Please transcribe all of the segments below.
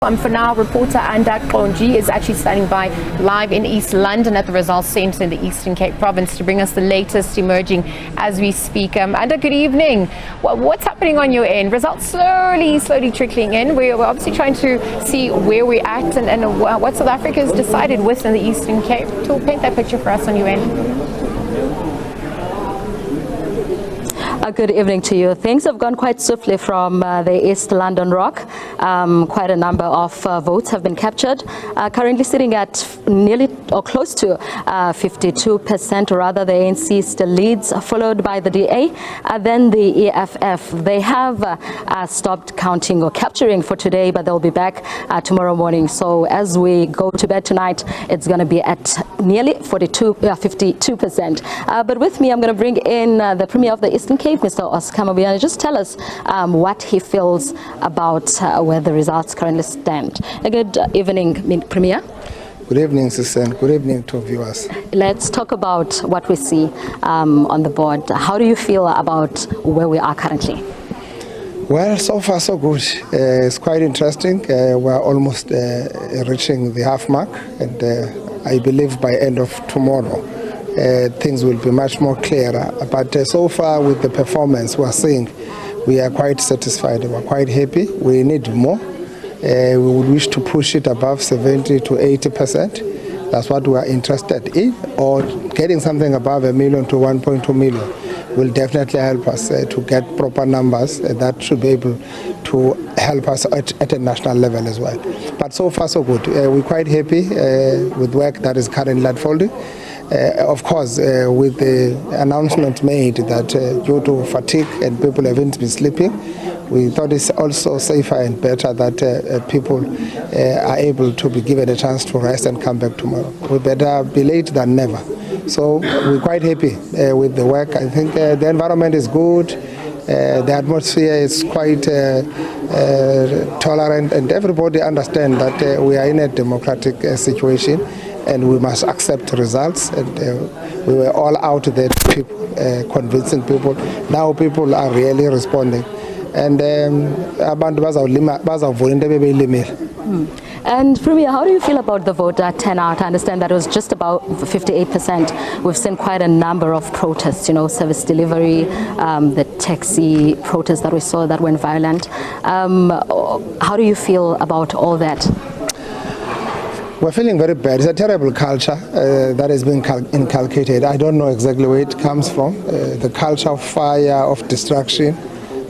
For now, reporter Anda Nqonji is actually standing by live in East London at the Results Centre in the Eastern Cape Province to bring us the latest emerging as we speak. Anda, good evening. What's happening on your end? Results slowly trickling in. We're obviously trying to see where we're at and what South Africa has decided within the Eastern Cape. To paint that picture for us on your end. Good evening to you. Things have gone quite swiftly from the East London Rock. Quite a number of votes have been captured, currently sitting at nearly or close to 52%, or rather the ANC still leads, followed by the DA, then the EFF. They have stopped counting or capturing for today, but they'll be back tomorrow morning. So as we go to bed tonight, it's going to be at nearly 52%. But with me, I'm going to bring in the Premier of the Eastern Cape, Mr. Oscar Mabuyane. Just tell us what he feels about where the results currently stand. Good evening, Premier. Good evening, Sister. Good evening to viewers. Let's talk about what we see on the board. How do you feel about where we are currently? Well, so far so good. It's quite interesting. We're almost reaching the half mark, and I believe by end of tomorrow things will be much more clearer. But so far with the performance we're seeing, we are quite satisfied. We're quite happy. We need more. We would wish to push it above 70 to 80%. That's what we are interested in, or getting something above 1 million to 1.2 million will definitely help us to get proper numbers that should be able to help us at a national level as well. But so far so good. We're quite happy with work that is currently unfolding. Of course, with the announcement made that due to fatigue and people haven't been sleeping, we thought it's also safer and better that people are able to be given a chance to rest and come back tomorrow. We better be late than never. So we're quite happy with the work. I think the environment is good. The atmosphere is quite tolerant, and everybody understands that we are in a democratic situation and we must accept results. And we were all out there, convincing people. Now people are really responding. And And Premier, how do you feel about the voter turnout? I understand that it was just about 58%. We've seen quite a number of protests, service delivery, the taxi protests that we saw that went violent. How do you feel about all that? We're feeling very bad. It's a terrible culture that has been inculcated. I don't know exactly where it comes from. The culture of fire, of destruction,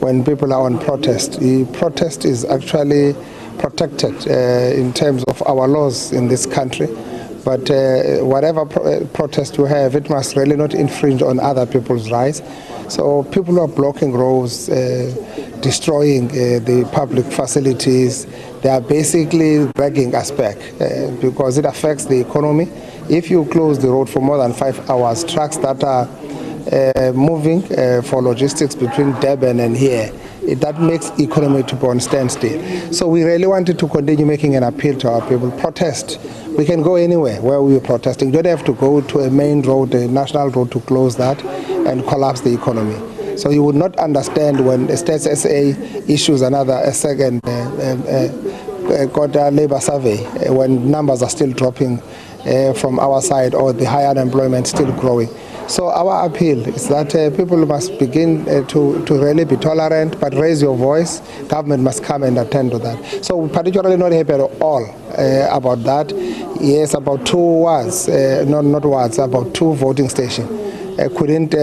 when people are on protest. The protest is actually protected in terms of our laws in this country. But whatever protest you have, it must really not infringe on other people's rights. So people are blocking roads, destroying the public facilities. They are basically dragging us back because it affects the economy. If you close the road for more than 5 hours, trucks that are moving for logistics between Durban and here, that makes economy to be on standstill. So we really wanted to continue making an appeal to our people. Protest. We can go anywhere where we are protesting. You don't have to go to a main road, a national road, to close that and collapse the economy. So you would not understand when the State SA issues a second quarter labor survey when numbers are still dropping from our side, or the high unemployment still growing. So our appeal is that people must begin to really be tolerant, but raise your voice. Government must come and attend to that. So we're particularly not happy at all about that. Yes, about 2 wards, about 2 voting stations couldn't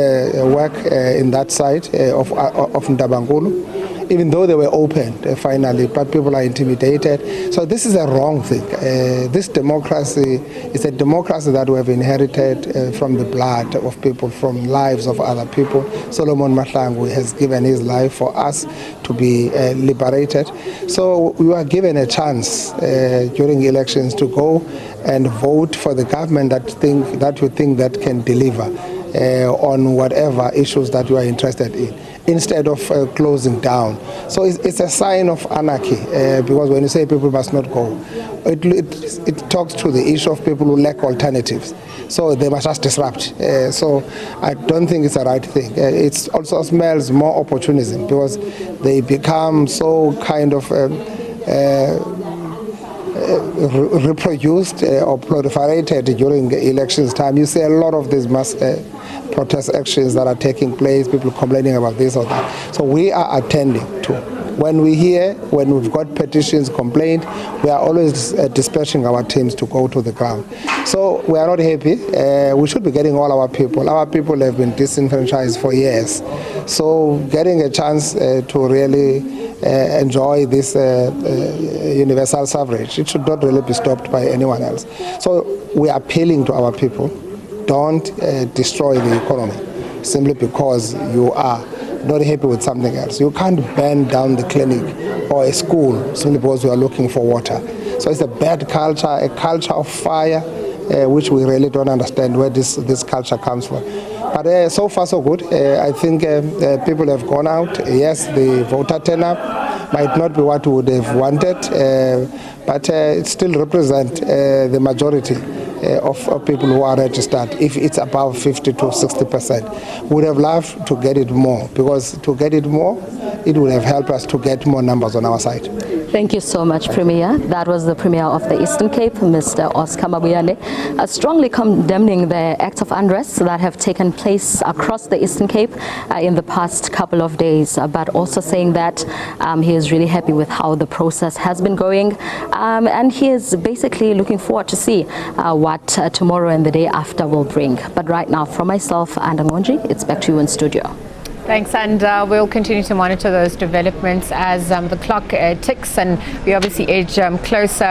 work in that side of Ndabangulu, even though they were open finally, but people are intimidated. So this is a wrong thing. This democracy is a democracy that we have inherited from the blood of people, from lives of other people. Solomon Mahlangu has given his life for us to be liberated. So we were given a chance during elections to go and vote for the government that we think that can deliver on whatever issues that you are interested in, instead of closing down. So it's a sign of anarchy, because when you say people must not go, it talks to the issue of people who lack alternatives. So they must just disrupt. So I don't think it's the right thing. It also smells more opportunism, because they become so kind of reproduced or proliferated during elections time. You see a lot of these mass protest actions that are taking place, people complaining about this or that. So we are attending to. When we hear, when we've got petitions, complaint, we are always dispatching our teams to go to the ground. So we are not happy. We should be getting all our people. Our people have been disenfranchised for years. So getting a chance to really enjoy this universal suffrage, it should not really be stopped by anyone else. So we are appealing to our people, don't destroy the economy simply because you are not happy with something else. You can't burn down the clinic or a school simply because you are looking for water. So it's a bad culture, a culture of fire, which we really don't understand where this culture comes from. But so far so good. I think people have gone out. Yes, the voter turnout might not be what we would have wanted, but it still represents the majority of people who are registered. If it's above 50 to 60%, would have loved to get it more, because to get it more, it would have helped us to get more numbers on our side. Thank you so much, Premier. That was the Premier of the Eastern Cape, Mr. Oscar Mabuyane, strongly condemning the acts of unrest that have taken place across the Eastern Cape in the past couple of days, but also saying that he is really happy with how the process has been going, and he is basically looking forward to see what tomorrow and the day after will bring. But right now, from myself, Anda Nqonji, it's back to you in studio. Thanks, and we'll continue to monitor those developments as the clock ticks and we obviously edge closer.